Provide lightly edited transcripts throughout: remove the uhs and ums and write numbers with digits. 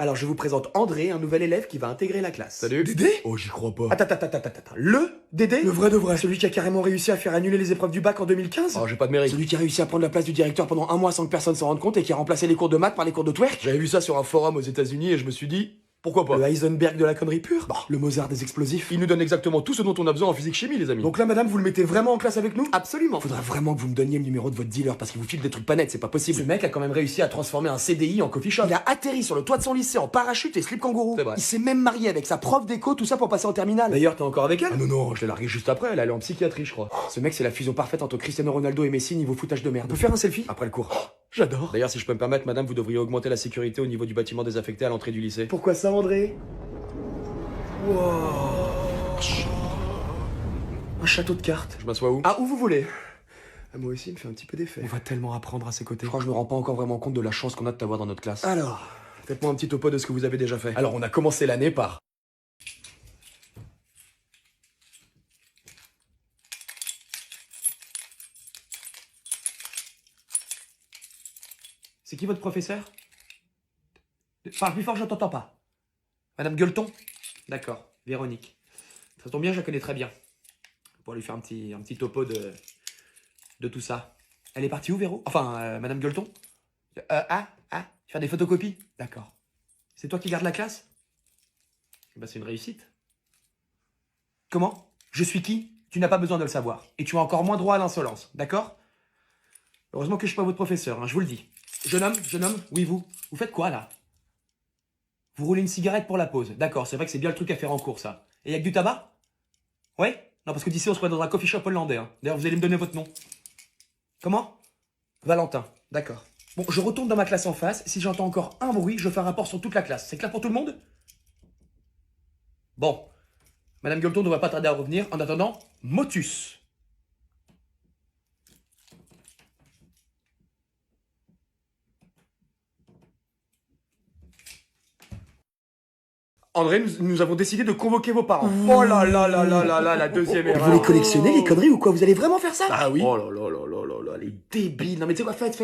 Alors je vous présente André, un nouvel élève qui va intégrer la classe. Salut. Dédé? Oh, j'y crois pas. Attends. Le Dédé? Le vrai de vrai. Celui qui a carrément réussi à faire annuler les épreuves du bac en 2015? Oh, j'ai pas de mérite. Celui qui a réussi à prendre la place du directeur pendant un mois sans que personne s'en rende compte et qui a remplacé les cours de maths par les cours de twerk? J'avais vu ça sur un forum aux États-Unis et je me suis dit, pourquoi pas. Le Heisenberg de la connerie pure? Bon, le Mozart des explosifs. Il nous donne exactement tout ce dont on a besoin en physique-chimie, les amis. Donc là, madame, vous le mettez vraiment en classe avec nous? absolument. Faudra vraiment que vous me donniez le numéro de votre dealer parce qu'il vous file des trucs pas nets, c'est pas possible. Ce mec a quand même réussi à transformer un CDI en coffee shop. Il a atterri sur le toit de son lycée en parachute et slip kangourou. C'est vrai. Il s'est même marié avec sa prof d'éco, tout ça pour passer en terminale. D'ailleurs, t'es encore avec elle? Ah non, je l'ai largué juste après, elle allait en psychiatrie, je crois. Ce mec, c'est la fusion parfaite entre Cristiano Ronaldo et Messi niveau foutage de merde. On peut faire un selfie? Après le cours. J'adore. D'ailleurs, si je peux me permettre, madame, vous devriez augmenter la sécurité au niveau du bâtiment désaffecté à l'entrée du lycée. Pourquoi ça, André? Un château de cartes. Je m'assois où? Ah, où vous voulez. Moi aussi, il me fait un petit peu d'effet. On va tellement apprendre à ses côtés. Je crois que je me rends pas encore vraiment compte de la chance qu'on a de t'avoir dans notre classe. Alors, faites-moi un petit topo de ce que vous avez déjà fait. Alors, on a commencé l'année par... C'est qui votre professeur? Parle plus fort, je t'entends pas. Madame Gueuleton? D'accord, Véronique. Ça tombe bien, je la connais très bien. Pour lui faire un petit topo de tout ça. Elle est partie où, Véro? Enfin, Madame Gueuleton? Faire des photocopies? D'accord. C'est toi qui gardes la classe? Bah, c'est une réussite. Comment? Je suis qui? Tu n'as pas besoin de le savoir. Et tu as encore moins droit à l'insolence, d'accord? Heureusement que je suis pas votre professeur, hein, je vous le dis. Jeune homme, oui vous faites quoi là? Vous roulez une cigarette pour la pause, d'accord, c'est vrai que c'est bien le truc à faire en cours ça. Et y'a que du tabac? Ouais? Non parce que d'ici on se croit dans un coffee shop hollandais, hein. D'ailleurs vous allez me donner votre nom. Comment? Valentin, d'accord. Bon, je retourne dans ma classe en face, si j'entends encore un bruit, je fais un rapport sur toute la classe. C'est clair pour tout le monde? Bon. Madame Gueuleton ne va pas tarder à revenir, en attendant, motus. André, nous avons décidé de convoquer vos parents. Oh là là là là là là, la deuxième erreur. Vous les collectionnez, les conneries, ou quoi? Vous allez vraiment faire ça? Ah oui. Oh là là là là là là, les Débile. Non mais tu sais quoi, faites.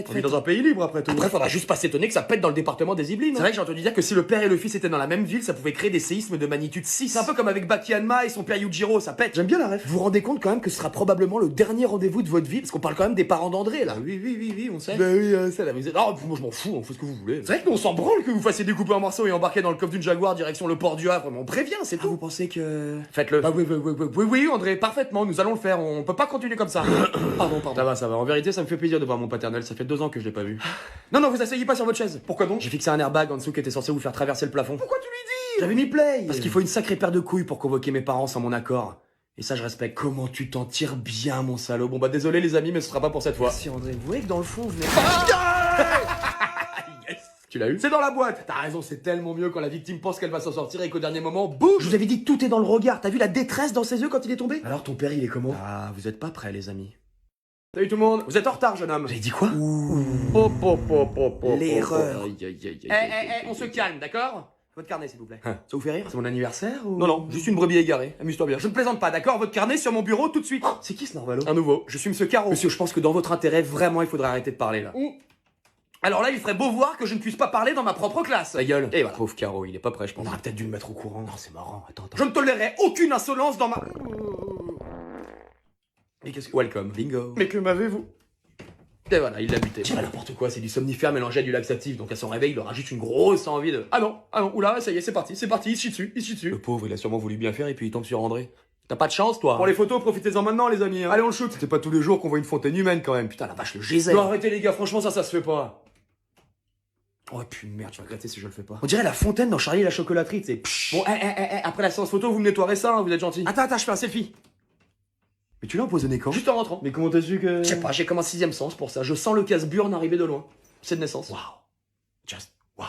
On vit dans un pays libre après tout. Après, faudra juste pas s'étonner que ça pète dans le département des Yvelines. C'est vrai que j'ai entendu dire que si le père et le fils étaient dans la même ville, ça pouvait créer des séismes de magnitude 6. C'est un peu comme avec Baki Hanma et son père Yujiro, ça pète. J'aime bien la ref. Vous vous rendez compte quand même que ce sera probablement le dernier rendez-vous de votre vie, parce qu'on parle quand même des parents d'André là. Oui, on sait. Bah oui, ça là, vous êtes... Oh, moi je m'en fous, on fait ce que vous voulez. C'est vrai que nous on s'en branle que vous fassiez découper en morceaux et embarquer dans le coffre d'une Jaguar direction le port du Havre, mais on prévient, c'est tout. Vous pensez que... Faites-le. Bah oui, André, parfaitement, nous allons le faire, on peut pas continuer comme ça. Pardon. Ça va. En vérité, ça me fait plaisir de voir mon paternel. Ça fait 2 ans que je l'ai pas vu. Non, vous asseyez pas sur votre chaise. Pourquoi donc? J'ai fixé un airbag en dessous qui était censé vous faire traverser le plafond. Pourquoi tu lui dis? J'avais mis play. Parce qu'il faut une sacrée paire de couilles pour convoquer mes parents sans mon accord. Et ça, je respecte. Comment tu t'en tires bien, mon salaud. Bon bah désolé les amis, mais ce sera pas pour cette fois. Si André, vous voyez que dans le fond, vous venez... Tu l'as eu? C'est dans la boîte. T'as raison, c'est tellement mieux quand la victime pense qu'elle va s'en sortir et qu'au dernier moment, boum! Je vous avais dit, tout est dans le regard. T'as vu la détresse dans ses yeux quand il est tombé? Alors ton père, il est comment? Ah, vous êtes pas prêts, les amis. Salut tout le monde. Vous êtes en retard, jeune homme. J'ai dit quoi? L'erreur. Aïe. On se calme, d'accord? Votre carnet, s'il vous plaît. Ça vous fait rire? C'est mon anniversaire ou... Non, juste une brebis égarée. Amuse-toi bien. Je ne plaisante pas, d'accord? Votre carnet sur mon bureau tout de suite. C'est qui ce Narvalo? Un nouveau. Je suis Monsieur Caro. Monsieur, je pense que dans votre intérêt, vraiment, il faudrait arrêter de parler là. Alors là, il ferait beau voir que je ne puisse pas parler dans ma propre classe. Ta gueule. Et voilà. Pauvre Caro, il est pas prêt, je pense. On aurait peut-être dû le mettre au courant. Non, c'est marrant. Attends. Je ne tolérerai aucune insolence dans ma... Mais qu'est-ce que... Welcome. Bingo. Mais que m'avez-vous? Et voilà, il l'a buté. C'est pas n'importe quoi, c'est du somnifère mélangé à du laxatif, donc à son réveil, il aura juste une grosse envie de... Ah non, oula, ça y est, c'est parti, il se chie dessus. Le pauvre, il a sûrement voulu bien faire et puis il tombe sur André. T'as pas de chance, toi. Pour les photos, profitez-en maintenant, les amis. Hein. Allez, on le shoot. C'est pas tous les jours qu'on voit une fontaine humaine, quand même. Putain, la vache, le geyser. Non, arrêtez, les gars, franchement, ça se fait pas. Oh, putain, merde, tu vas regretter si je le fais pas. On dirait la fontaine dans Charlie et la chocolaterie, tu sais. Bon, après la séance photo, vous me nettoierez ça, hein, vous êtes gentil. Attends, je fais un selfie. Mais tu l'as empoisonné quand? Juste en rentrant. Mais comment t'as su que... Je sais pas, j'ai comme un 6ème sens pour ça. Je sens le casse-burne arriver de loin. C'est de naissance. Waouh. Waouh.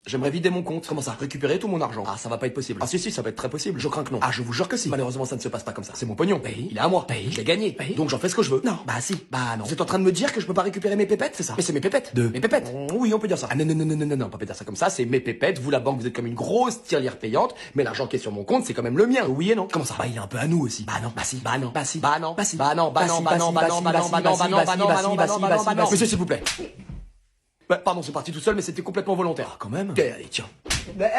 J'aimerais vider mon compte. Comment ça? Récupérer tout mon argent. Ah, ça va pas être possible. Ah si, ça va être très possible. Je crains que non. Ah, je vous jure que si. Malheureusement, ça ne se passe pas comme ça. C'est mon pognon. Paye. Il est à moi. Paye. Je l'ai gagné. Paye. Donc j'en fais ce que je veux. Non, bah si, bah non. Vous êtes en train de me dire que je peux pas récupérer mes pépettes? C'est ça. Mais c'est mes pépettes. Deux. Mes pépettes. Oui, on peut dire ça. Ah non, pas dire ça comme ça, c'est mes pépettes, vous la banque, vous êtes comme une grosse tirelire payante, mais l'argent qui est sur mon compte, c'est quand même le mien, oui et non. Comment ça? Bah il est un peu à nous aussi. Bah non, Bah si. bah non, Bah si. bah non, Bah si. bah non, bah non, bah non, bah non, bah non, bah non, bah non, bah non, bah non, bah non, bah non, bah non, Monsieur, s'il vous plaît. Bah, pardon, c'est parti tout seul, mais c'était complètement volontaire. Ah, quand même. Ok, allez, tiens. Mais,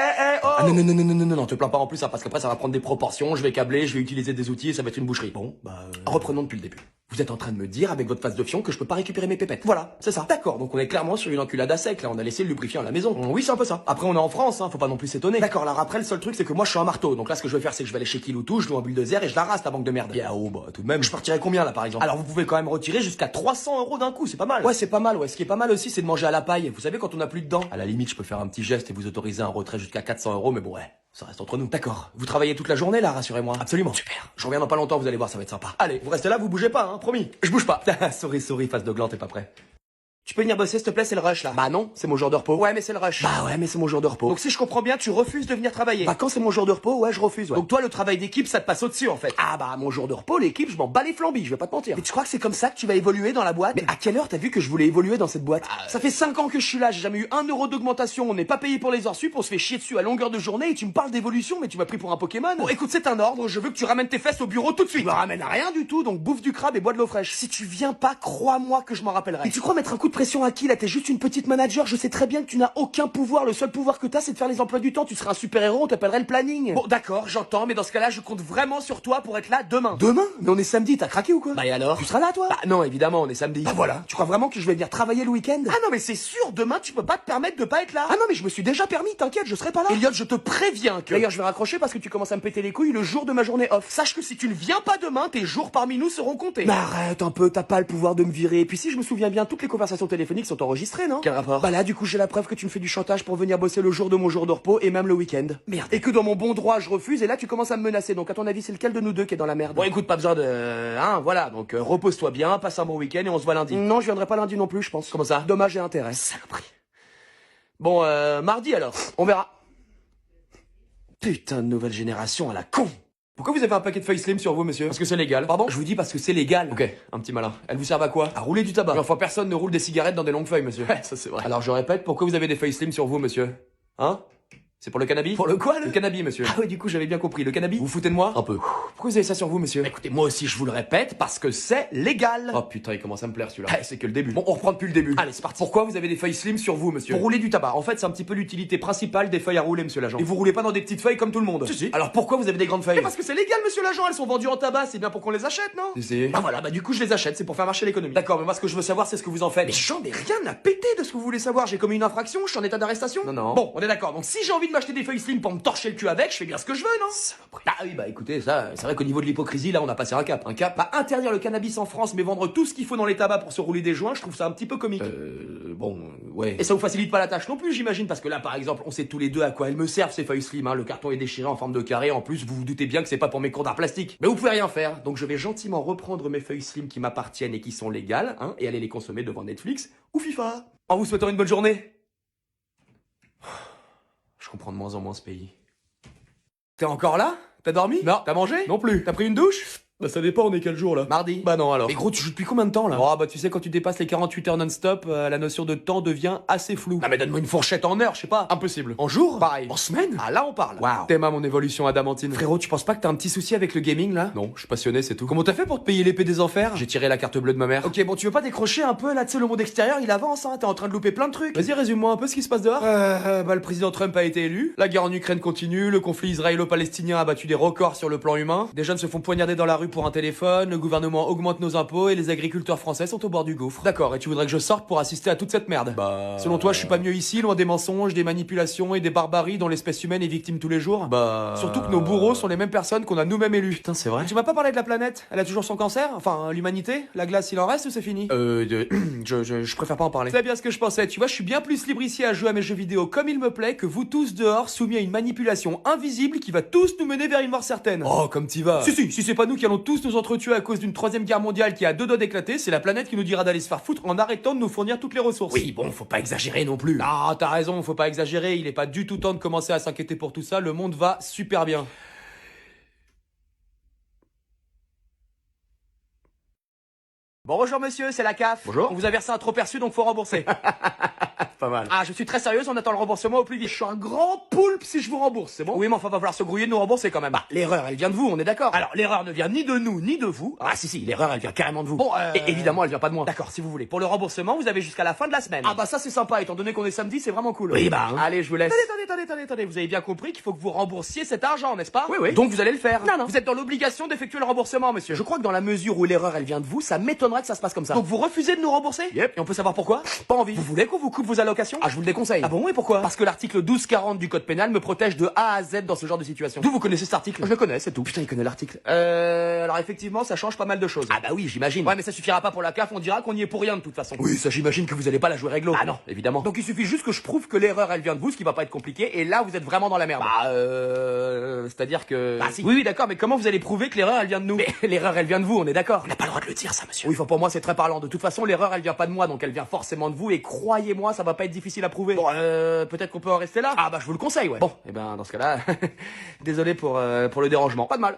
oh Ah non, non, non, non, non, non, non, te plains pas en plus, hein, parce qu'après ça va prendre des proportions, je vais câbler, je vais utiliser des outils et ça va être une boucherie. Bon, bah... Reprenons depuis le début. Vous êtes en train de me dire, avec votre face de fion, que je peux pas récupérer mes pépettes. Voilà, c'est ça. D'accord, donc on est clairement sur une enculade à sec, là, on a laissé le lubrifiant à la maison. Oui, c'est un peu ça. Après, on est en France, hein, faut pas non plus s'étonner. D'accord, alors après, le seul truc, c'est que moi, je suis un marteau. Donc là, ce que je vais faire, c'est que je vais aller chez Kiloutou, je loue un bulldozer et je la rase, ta banque de merde. Bien haut, bah, tout de même. Je partirais combien, là, par exemple? Alors, vous pouvez quand même retirer jusqu'à 300 € d'un coup, c'est pas mal. Ouais, c'est pas mal, ouais. Ce qui est pas mal aussi, c'est de manger à la paille. Vous savez, quand on a plus de dents. À la limite, je peux faire un petit geste et vous autoriser un retrait jusqu'à 400 €, mais bon, ouais, ça reste entre nous. D'accord. Vous travaillez toute la journée, là, rassurez-moi. Absolument. Super. Je reviens dans pas longtemps, vous allez voir, ça va être sympa. Allez, vous restez là, vous bougez pas, hein, promis. Je bouge pas. Sorry, face de gland, t'es pas prêt. Tu peux venir bosser, s'il te plaît, c'est le rush, là. Bah non, c'est mon jour de repos. Ouais, mais c'est le rush. Bah ouais, mais c'est mon jour de repos. Donc si je comprends bien, tu refuses de venir travailler. Bah quand c'est mon jour de repos, ouais, je refuse, ouais. Donc toi, le travail d'équipe, ça te passe au-dessus, en fait. Ah bah, mon jour de repos, l'équipe, je m'en bats les flambis, je vais pas te mentir. Mais tu crois que c'est comme ça que tu vas évoluer dans la boîte? Mais à quelle heure t'as vu que je voulais évoluer dans cette boîte? Ça fait 5 ans que je suis là, j'ai jamais eu 1 € d'augmentation, on n'est pas payé pour les heures sup, on se fait chier dessus à longueur de journée et tu me parles d'évolution, mais tu m'as pris pour un Pokémon. Bon, écoute, c'est un ordre, je veux que tu ramènes tes fesses au bureau tout de suite. Je me ramène à rien du tout, donc bouffe du crabe et bois de l'eau fraîche. Si tu viens pas, crois-moi que je m'en rappellerai. Et tu crois mettre un coup de pression à qui là? T'es juste une petite manager, je sais très bien que tu n'as aucun pouvoir, le seul pouvoir que t'as c'est de faire les emplois du temps, tu serais un super-héros, on t'appellerait le planning. Bon, d'accord, j'entends, mais dans ce cas-là, je compte vraiment sur toi pour être là demain. Demain? Mais on est samedi, t'as craqué ou quoi? Bah et alors? Tu seras là toi? Bah non, évidemment, on est samedi. Bah voilà, tu crois vraiment que je vais venir travailler le week-end? Ah non, mais c'est sûr, demain, tu peux pas te permettre de pas être là. Ah non mais je me suis déjà permis, t'inquiète, je serai pas là. Elliot, je te préviens que... D'ailleurs je vais raccrocher parce que tu commences à me péter les couilles le jour de ma journée off. Sache que si tu ne viens pas demain, tes jours parmi nous seront comptés. Mais arrête un peu, t'as pas le pouvoir de me virer. Et puis si je me souviens bien, toutes les conversations téléphoniques sont enregistrées, non? Quel rapport? Bah là du coup j'ai la preuve que tu me fais du chantage pour venir bosser le jour de mon jour de repos et même le week-end. Merde. Et que dans mon bon droit je refuse et là tu commences à me menacer. Donc à ton avis c'est lequel de nous deux qui est dans la merde? Bon, écoute, pas besoin de... Hein, voilà, donc repose-toi bien, passe un bon week-end et on se voit lundi. Non, je viendrai pas lundi non plus, je pense. Comment ça? Dommage et intérêt. Saloperie. Bon, mardi alors, On verra. Putain de nouvelle génération à la con. Pourquoi vous avez un paquet de feuilles slim sur vous, monsieur? Parce que c'est légal. Pardon? Je vous dis parce que c'est légal. Ok, un petit malin. Elles vous servent à quoi? À rouler du tabac. Mais enfin, personne ne roule des cigarettes dans des longues feuilles, monsieur. Ouais, ça c'est vrai. Alors je répète, pourquoi vous avez des feuilles slim sur vous, monsieur? Hein? C'est pour le cannabis? Pour le quoi, Le cannabis, monsieur. Ah oui, du coup, j'avais bien compris. Le cannabis? Vous vous foutez de moi? Un peu. Pourquoi vous avez ça sur vous, monsieur? Bah, écoutez, moi aussi, je vous le répète, parce que c'est légal. Oh putain, il commence à me plaire celui-là. Ouais, c'est que le début. Bon, on reprend depuis le début. Allez, c'est parti. Pourquoi vous avez des feuilles slim sur vous, monsieur? Pour rouler du tabac. En fait, c'est un petit peu l'utilité principale des feuilles à rouler, monsieur l'agent. Et vous roulez pas dans des petites feuilles comme tout le monde? Si, si. Alors pourquoi vous avez des grandes feuilles? Mais parce que c'est légal, monsieur l'agent, elles sont vendues en tabac, c'est bien pour qu'on les achète, non? Si. Bah voilà, bah du coup, je les achète, c'est pour faire marcher l'économie. D'accord, mais moi ce que je veux savoir, c'est ce que vous en faites. Mais j'en ai rien à péter de ce que vous voulez savoir. J'ai commis une infraction, je suis en état d'arrestation. Non. Bon, on est d'accord. Donc si j'ai envie de m'acheter des feuilles slim pour me torcher le cul avec, je fais bien ce que je veux, non? Saloperie. Ah oui, bah écoutez, ça, c'est vrai qu'au niveau de l'hypocrisie, là, on a passé un cap. Un cap? Bah interdire le cannabis en France, mais vendre tout ce qu'il faut dans les tabacs pour se rouler des joints, je trouve ça un petit peu comique. Bon, ouais. Et ça vous facilite pas la tâche non plus, j'imagine, parce que là, par exemple, on sait tous les deux à quoi elles me servent ces feuilles slim. Hein. Le carton est déchiré en forme de carré. En plus, vous vous doutez bien que c'est pas pour mes cours d'art plastique. Mais vous pouvez rien faire. Donc je vais gentiment reprendre mes feuilles slim qui m'appartiennent et qui sont légales, hein, et aller les consommer devant Netflix ou FIFA. En vous souhaitant une bonne journée. Je comprends de moins en moins ce pays. T'es encore là? T'as dormi? Non. T'as mangé? Non plus. T'as pris une douche? Bah ça dépend, on est quel jour là? Mardi. Bah non alors. Mais gros, tu joues depuis combien de temps là? Oh bah tu sais, quand tu dépasses les 48 heures non-stop, la notion de temps devient assez floue. Ah mais donne-moi une fourchette en heure, je sais pas. Impossible. En jour? Pareil. En semaine? Ah là on parle. Waouh. T'aimes à mon évolution adamantine. Frérot, tu penses pas que t'as un petit souci avec le gaming là? Non, je suis passionné, c'est tout. Comment t'as fait pour te payer l'épée des enfers? J'ai tiré la carte bleue de ma mère. Ok, bon, tu veux pas décrocher un peu là, tu sais, le monde extérieur il avance, hein, t'es en train de louper plein de trucs. Vas-y, résume-moi un peu ce qui se passe dehors. Bah le président Trump a été élu, la guerre en Ukraine continue, le conflit israélo-palestinien a battu des records sur le plan humain, des jeunes se font poignarder dans la rue pour un téléphone, le gouvernement augmente nos impôts et les agriculteurs français sont au bord du gouffre. D'accord, et tu voudrais que je sorte pour assister à toute cette merde? Bah... Selon toi, je suis pas mieux ici, loin des mensonges, des manipulations et des barbaries dont l'espèce humaine est victime tous les jours? Bah... Surtout que nos bourreaux sont les mêmes personnes qu'on a nous-mêmes élus. Putain, c'est vrai. Tu m'as pas parlé de la planète? Elle a toujours son cancer? Enfin, l'humanité? La glace, il en reste ou c'est fini? Je préfère pas en parler. C'est bien ce que je pensais, tu vois, je suis bien plus libre ici à jouer à mes jeux vidéo comme il me plaît que vous tous dehors soumis à une manipulation invisible qui va tous nous mener vers une mort certaine. Oh, comme t'y vas. Si c'est pas nous qui allons tous nous entretuer à cause d'une troisième guerre mondiale qui a deux doigts d'éclater, c'est la planète qui nous dira d'aller se faire foutre en arrêtant de nous fournir toutes les ressources. Oui, bon, faut pas exagérer non plus. Ah, t'as raison, faut pas exagérer, il est pas du tout temps de commencer à s'inquiéter pour tout ça, le monde va super bien. Bonjour monsieur, c'est la CAF. Bonjour. On vous a versé un trop perçu donc faut rembourser. Pas mal. Ah, je suis très sérieuse, on attend le remboursement au plus vite. Je suis un grand poulpe si je vous rembourse, c'est bon? Oui, mais enfin, va falloir se grouiller de nous rembourser quand même. Bah, l'erreur, elle vient de vous, on est d'accord? Alors, l'erreur ne vient ni de nous, ni de vous. Ah si, l'erreur, elle vient carrément de vous. Bon, Et évidemment, elle vient pas de moi. D'accord, si vous voulez. Pour le remboursement, vous avez jusqu'à la fin de la semaine. Ah bah ça c'est sympa, étant donné qu'on est samedi, c'est vraiment cool. Oui, bah, hein. Allez, je vous laisse. Attendez, vous avez bien compris qu'il faut que vous remboursiez cet argent, n'est-ce pas? Oui, oui. Donc vous allez le faire. Non. Vous êtes dans l'obligation d'effectuer le remboursement, monsieur. Je crois que dans la mesure où l'erreur, elle vient de vous, ça m'étonnerait que ça se passe comme ça. Donc vous refusez de nous rembourser? Yep. Et on peut savoir pourquoi? Pas envie. Vous voulez qu'on vous coupe vos allocations? Ah, je vous le déconseille. Ah bon, et pourquoi? Parce que l'article 1240 du code pénal me protège de A à Z dans ce genre de situation. D'où vous connaissez cet article? Je le connais, c'est tout. Putain, il connaît l'article. Alors effectivement, ça change pas mal de choses. Ah bah oui, j'imagine. Ouais, mais ça suffira pas pour la CAF, on dira qu'on y est pour rien de toute façon. Oui, ça j'imagine que vous allez pas la jouer réglo. Ah non, évidemment. Donc il suffit juste que je prouve que l'erreur, elle vient de vous, ce qui va pas être compliqué, et là, vous êtes vraiment dans la merde. C'est-à-dire que... Bah, si. Oui, d'accord, mais comment vous allez prouver que l'erreur, elle vient de nous? Mais l'erreur, elle vient de vous, on est d'accord? On n'a pas le droit de le dire, ça, monsieur. Oui, enfin pour moi c'est très parlant. De toute façon, l'erreur elle vient pas de moi, donc elle vient forcément de vous. Et croyez-moi, ça va pas être difficile à prouver. Bon, peut-être qu'on peut en rester là. Ah bah je vous le conseille, ouais. Bon, et ben dans ce cas-là, désolé pour le dérangement. Pas de mal.